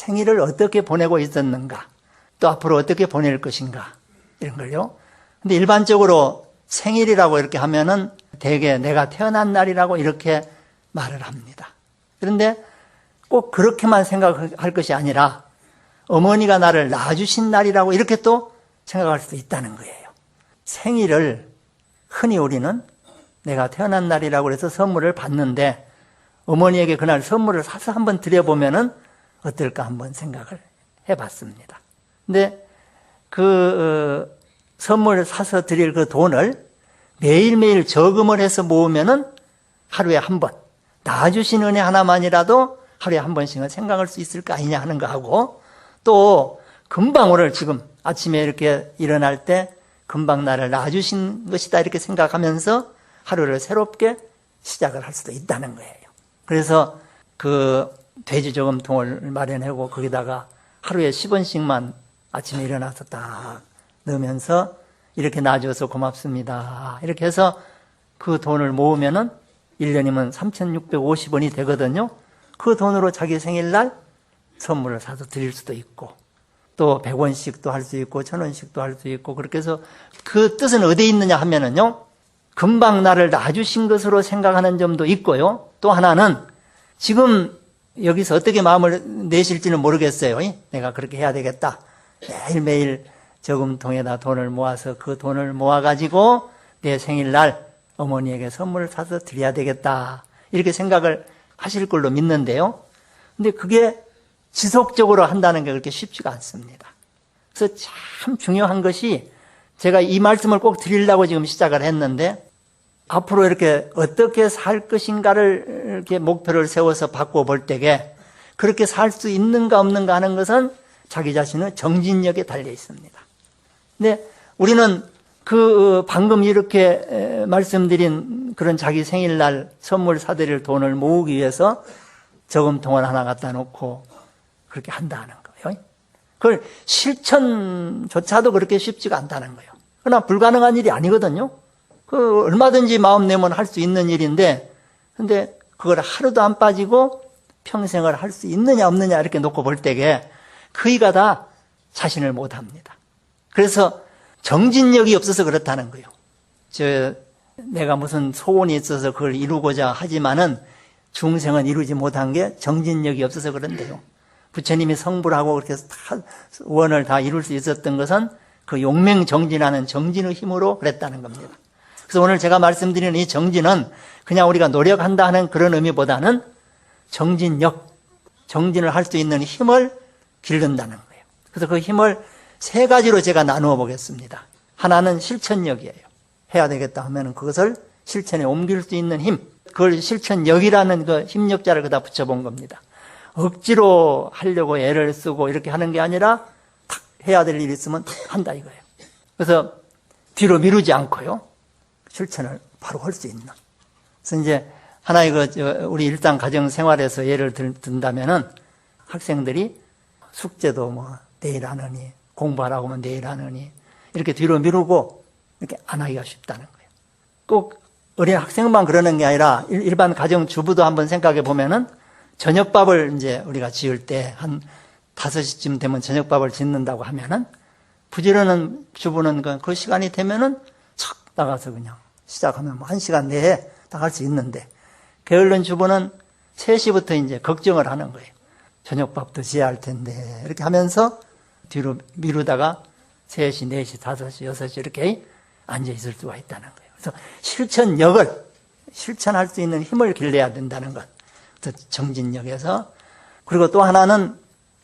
생일을 어떻게 보내고 있었는가, 또 앞으로 어떻게 보낼 것인가, 이런 걸요. 근데 일반적으로 생일이라고 이렇게 하면은 대개 내가 태어난 날이라고 이렇게 말을 합니다. 그런데 꼭 그렇게만 생각할 것이 아니라 어머니가 나를 낳아주신 날이라고 이렇게 또 생각할 수도 있다는 거예요. 생일을 흔히 우리는 내가 태어난 날이라고 해서 선물을 받는데 어머니에게 그날 선물을 사서 한번 드려보면은 어떨까 한번 생각을 해봤습니다. 근데 그 선물을 사서 드릴 그 돈을 매일매일 저금을 해서 모으면은 하루에 한 번, 낳아주신 은혜 하나만이라도 하루에 한 번씩은 생각할 수 있을 거 아니냐 하는 거하고, 또 금방 오늘 지금 아침에 이렇게 일어날 때 금방 나를 낳아주신 것이다 이렇게 생각하면서 하루를 새롭게 시작을 할 수도 있다는 거예요. 그래서 그 돼지 저금통을 마련하고 거기다가 하루에 10원씩만 아침에 일어나서 딱 넣으면서 이렇게 낳아줘서 고맙습니다 이렇게 해서 그 돈을 모으면은 1년이면 3,650원이 되거든요. 그 돈으로 자기 생일날 선물을 사서 드릴 수도 있고, 또 100원씩도 할 수 있고 1,000원씩도 할 수 있고, 그렇게 해서 그 뜻은 어디에 있느냐 하면은요, 금방 나를 낳아주신 것으로 생각하는 점도 있고요. 또 하나는 지금 여기서 어떻게 마음을 내실지는 모르겠어요. 내가 그렇게 해야 되겠다. 매일매일 저금통에다 돈을 모아서 그 돈을 모아가지고 내 생일날 어머니에게 선물을 사서 드려야 되겠다. 이렇게 생각을 하실 걸로 믿는데요. 근데 그게 지속적으로 한다는 게 그렇게 쉽지가 않습니다. 그래서 참 중요한 것이, 제가 이 말씀을 꼭 드리려고 지금 시작을 했는데, 앞으로 이렇게 어떻게 살 것인가를 이렇게 목표를 세워서 바꿔볼 때에 그렇게 살 수 있는가 없는가 하는 것은 자기 자신의 정진력에 달려 있습니다. 근데 우리는 그 방금 이렇게 말씀드린 그런 자기 생일날 선물 사드릴 돈을 모으기 위해서 저금통을 하나 갖다 놓고 그렇게 한다는 거예요. 그걸 실천조차도 그렇게 쉽지가 않다는 거예요. 그러나 불가능한 일이 아니거든요. 그 얼마든지 마음 내면 할 수 있는 일인데, 근데 그걸 하루도 안 빠지고 평생을 할 수 있느냐 없느냐 이렇게 놓고 볼 때에 거의가 다 자신을 못 합니다. 그래서 정진력이 없어서 그렇다는 거예요. 내가 무슨 소원이 있어서 그걸 이루고자 하지만은 중생은 이루지 못한 게 정진력이 없어서 그런데요. 부처님이 성불하고 그렇게 다 원을 다 이룰 수 있었던 것은 그 용맹정진하는 정진의 힘으로 그랬다는 겁니다. 그래서 오늘 제가 말씀드리는 이 정진은 그냥 우리가 노력한다 하는 그런 의미보다는 정진력, 정진을 할 수 있는 힘을 기른다는 거예요. 그래서 그 힘을 세 가지로 제가 나누어 보겠습니다. 하나는 실천력이에요. 해야 되겠다 하면 그것을 실천에 옮길 수 있는 힘, 그걸 실천력이라는 그 힘력자를 그다 붙여본 겁니다. 억지로 하려고 애를 쓰고 이렇게 하는 게 아니라 탁 해야 될 일이 있으면 탁 한다 이거예요. 그래서 뒤로 미루지 않고요, 실천을 바로 할 수 있는. 그래서 이제 하나의 우리 일상 가정 생활에서 예를 든다면은 학생들이 숙제도 뭐 내일 하느니, 공부하라고 하면 내일 하느니 이렇게 뒤로 미루고 이렇게 안 하기가 쉽다는 거예요. 꼭 어린 학생만 그러는 게 아니라 일반 가정 주부도 한번 생각해 보면은 저녁밥을 이제 우리가 지을 때 한 5시쯤 되면 저녁밥을 짓는다고 하면은 부지런한 주부는 그 시간이 되면은 척 나가서 그냥 시작하면 뭐 1시간 내에 다 할 수 있는데, 게으른 주부는 3시부터 이제 걱정을 하는 거예요. 저녁밥도 지어야 할 텐데 이렇게 하면서 뒤로 미루다가 3시, 4시, 5시, 6시 이렇게 앉아 있을 수가 있다는 거예요. 그래서 실천력을, 실천할 수 있는 힘을 길러야 된다는 것. 정진력에서. 그리고 또 하나는,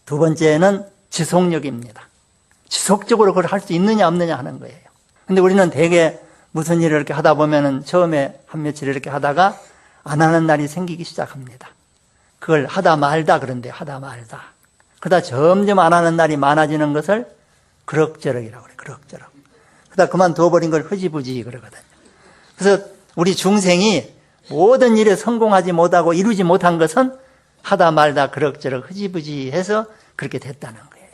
두 번째는 지속력입니다. 지속적으로 그걸 할 수 있느냐 없느냐 하는 거예요. 근데 우리는 대개 무슨 일을 이렇게 하다 보면은 처음에 한 며칠 이렇게 하다가 안 하는 날이 생기기 시작합니다. 그걸 하다 말다 그런데 하다 말다. 그러다 점점 안 하는 날이 많아지는 것을 그럭저럭이라고 그래요. 그럭저럭. 그러다 그만둬버린 걸 흐지부지 그러거든요. 그래서 우리 중생이 모든 일에 성공하지 못하고 이루지 못한 것은 하다 말다 그럭저럭 흐지부지 해서 그렇게 됐다는 거예요.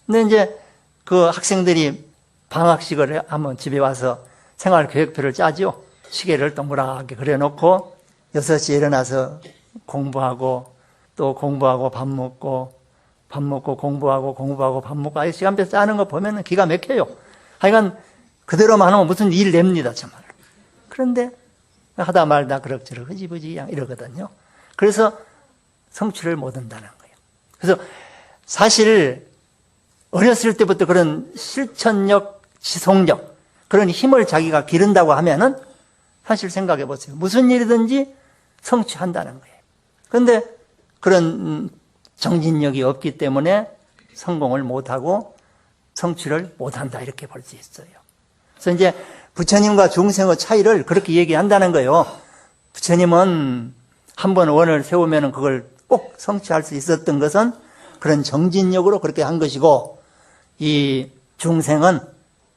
근데 이제 그 학생들이 방학식을 한번 집에 와서 생활계획표를 짜죠. 시계를 동그랗게 그려놓고 6시에 일어나서 공부하고 또 공부하고 밥 먹고 밥 먹고 공부하고 밥 먹고 아예 시간표 짜는 거 보면은 기가 막혀요. 하여간 그대로만 하면 무슨 일 냅니다, 정말. 그런데 하다 말다 그럭저럭 흐지부지 이러거든요. 그래서 성취를 못 한다는 거예요. 그래서 사실 어렸을 때부터 그런 실천력, 지속력, 그런 힘을 자기가 기른다고 하면은 사실 생각해 보세요. 무슨 일이든지 성취한다는 거예요. 그런데 그런 정진력이 없기 때문에 성공을 못하고 성취를 못한다 이렇게 볼 수 있어요. 그래서 이제 부처님과 중생의 차이를 그렇게 얘기한다는 거예요. 부처님은 한번 원을 세우면 그걸 꼭 성취할 수 있었던 것은 그런 정진력으로 그렇게 한 것이고, 이 중생은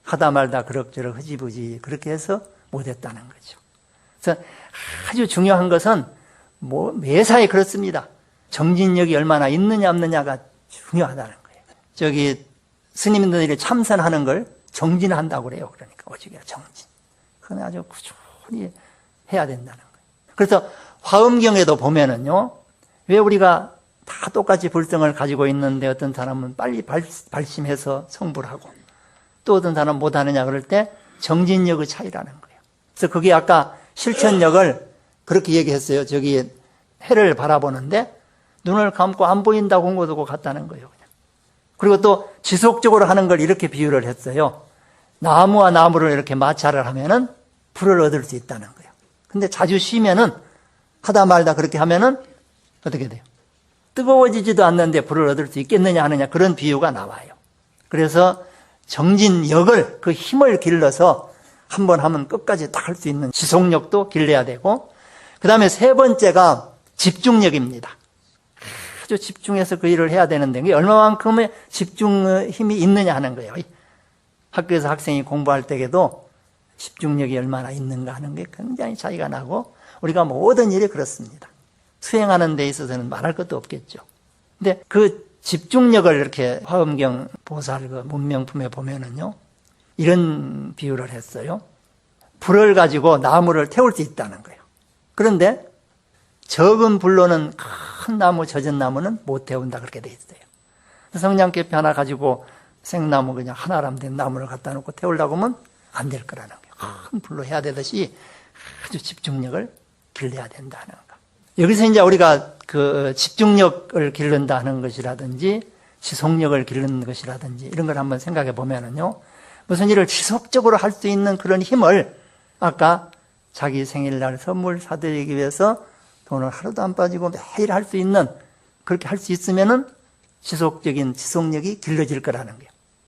하다 말다 그럭저럭 흐지부지 그렇게 해서 못했다는 거죠. 그래서 아주 중요한 것은 매사에 그렇습니다. 정진력이 얼마나 있느냐 없느냐가 중요하다는 거예요. 저기 스님들이 참선하는 걸 정진한다고 그래요. 그러니까 오직이야 정진. 그건 아주 꾸준히 해야 된다는 거예요. 그래서 화엄경에도 보면은요, 왜 우리가 다 똑같이 불성을 가지고 있는데 어떤 사람은 빨리 발심해서 성불을 하고 또 어떤 사람은 못하느냐 그럴 때 정진력의 차이라는 거예요. 그래서 그게 아까 실천력을 그렇게 얘기했어요. 저기 해를 바라보는데 눈을 감고 안 보인다고 홍보두고 갔다는 거예요. 그냥. 그리고 또 지속적으로 하는 걸 이렇게 비유를 했어요. 나무와 나무를 이렇게 마찰을 하면은 불을 얻을 수 있다는 거예요. 근데 자주 쉬면은 하다 말다 그렇게 하면은 어떻게 돼요? 뜨거워지지도 않는데 불을 얻을 수 있겠느냐 하느냐 그런 비유가 나와요. 그래서 정진력을 그 힘을 길러서 한번 하면 끝까지 딱 할 수 있는 지속력도 길러야 되고, 그 다음에 세 번째가 집중력입니다. 아주 집중해서 그 일을 해야 되는데 그게 얼마만큼의 집중 힘이 있느냐 하는 거예요. 학교에서 학생이 공부할 때에도 집중력이 얼마나 있는가 하는 게 굉장히 차이가 나고, 우리가 모든 일이 그렇습니다. 수행하는 데 있어서는 말할 것도 없겠죠. 근데 그 집중력을 이렇게 화엄경 보살 그 문명품에 보면은요, 이런 비유를 했어요. 불을 가지고 나무를 태울 수 있다는 거예요. 그런데 적은 불로는 큰 나무, 젖은 나무는 못 태운다 그렇게 돼 있어요. 성냥개피 하나 가지고 생나무 그냥 하나람 된 나무를 갖다 놓고 태우려고 하면 안 될 거라는 거예요. 큰 불로 해야 되듯이 아주 집중력을 길러야 된다는 거. 여기서 이제 우리가 그 집중력을 기른다는 것이라든지 지속력을 기르는 것이라든지 이런 걸 한번 생각해 보면은요, 무슨 일을 지속적으로 할 수 있는 그런 힘을 아까 자기 생일날 선물 사드리기 위해서 돈을 하루도 안 빠지고 매일 할 수 있는, 그렇게 할 수 있으면은 지속적인 지속력이 길러질 거라는 거예요.